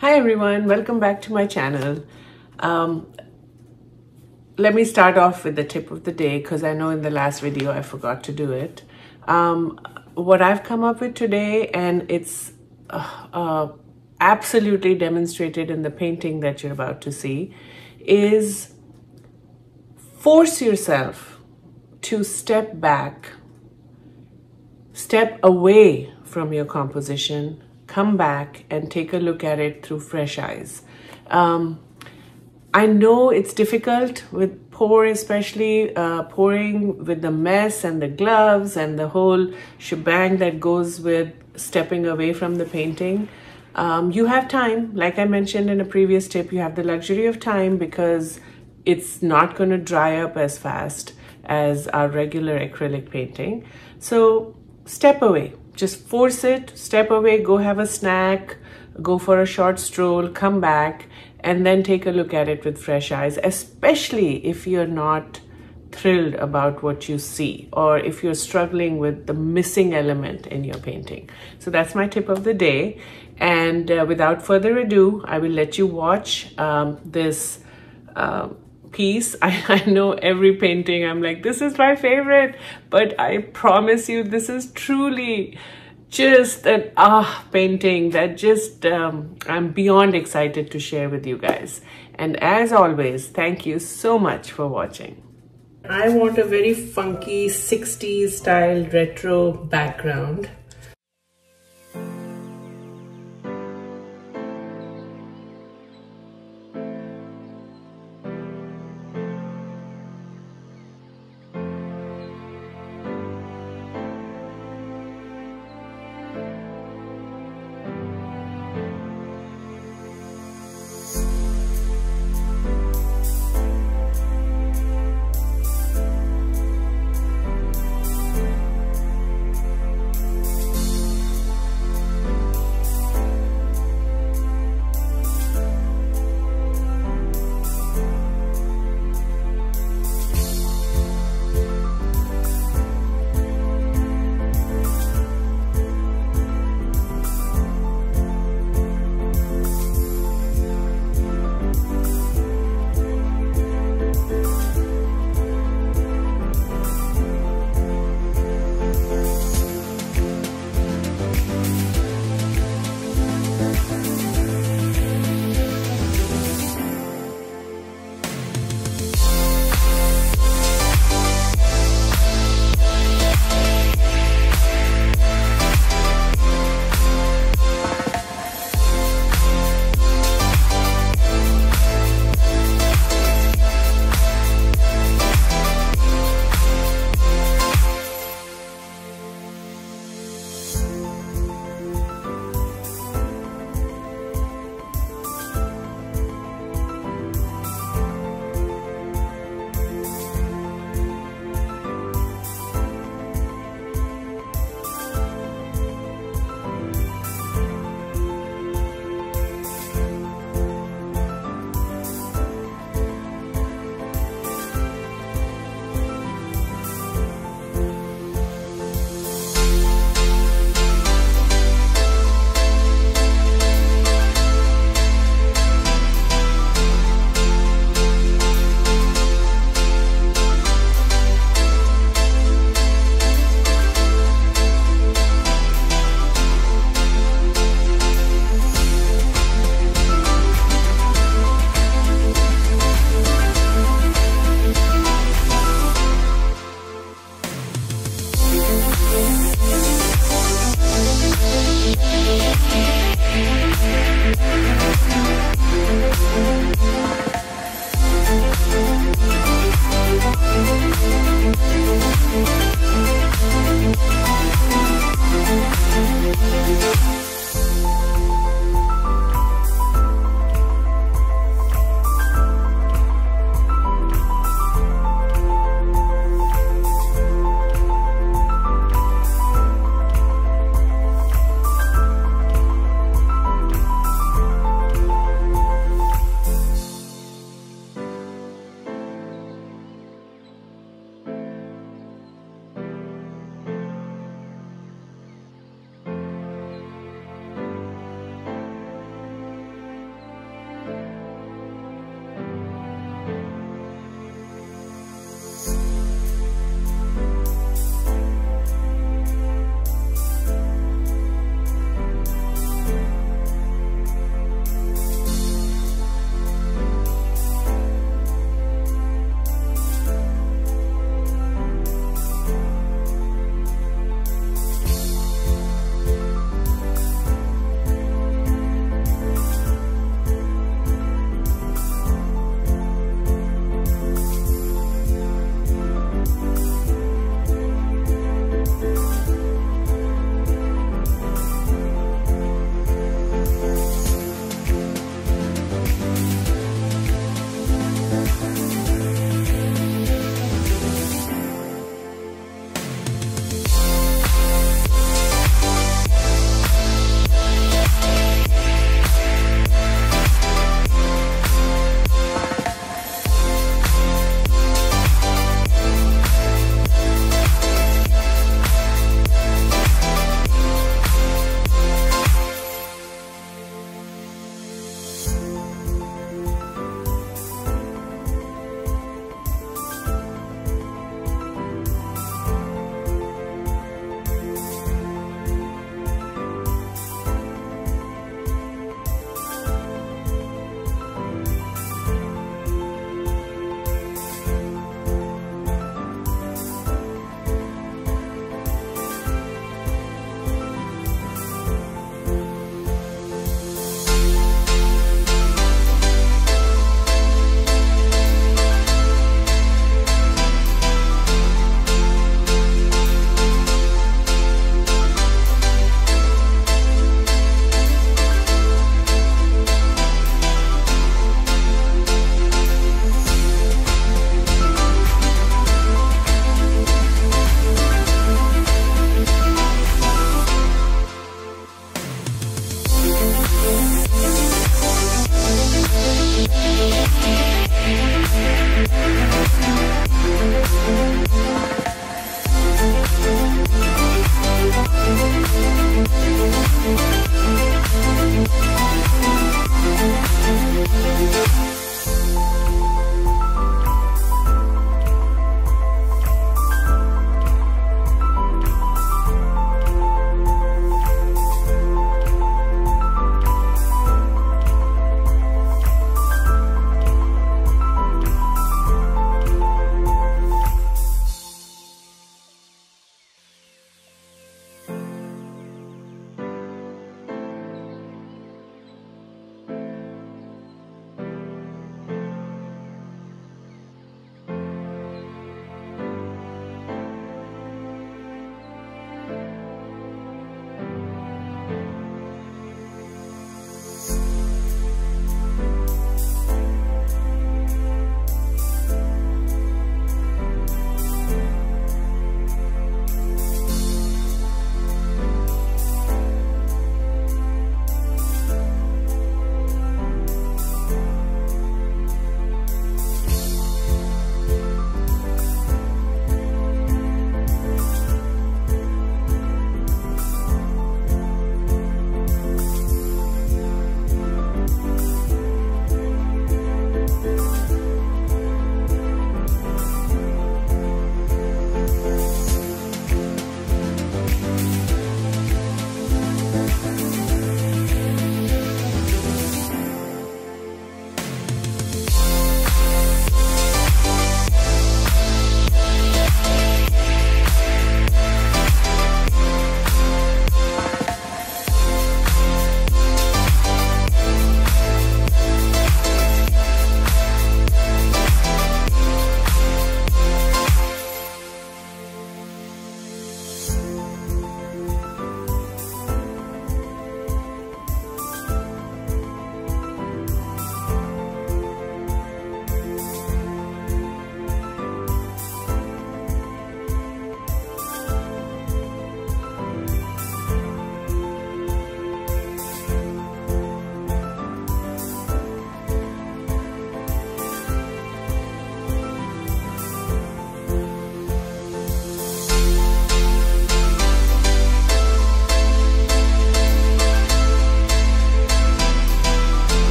Hi everyone, welcome back to my channel. Let me start off with the tip of the day because I know in the last video I forgot to do it. What I've come up with today, and it's absolutely demonstrated in the painting that you're about to see, is force yourself to step back, step away from your composition, come back and take a look at it through fresh eyes. I know it's difficult with pour, especially pouring with the mess and the gloves and the whole shebang that goes with stepping away from the painting. You have time, like I mentioned in a previous tip, you have the luxury of time because it's not going to dry up as fast as our regular acrylic painting. So step away. Just force it, step away, go have a snack, go for a short stroll, come back, and then take a look at it with fresh eyes, especially if you're not thrilled about what you see or if you're struggling with the missing element in your painting. So that's my tip of the day. And without further ado, I will let you watch this piece. I know every painting I'm like, this is my favorite, but I promise you this is truly just an painting that just I'm beyond excited to share with you guys. And as always, thank you so much for watching. I want a very funky 60s style retro background,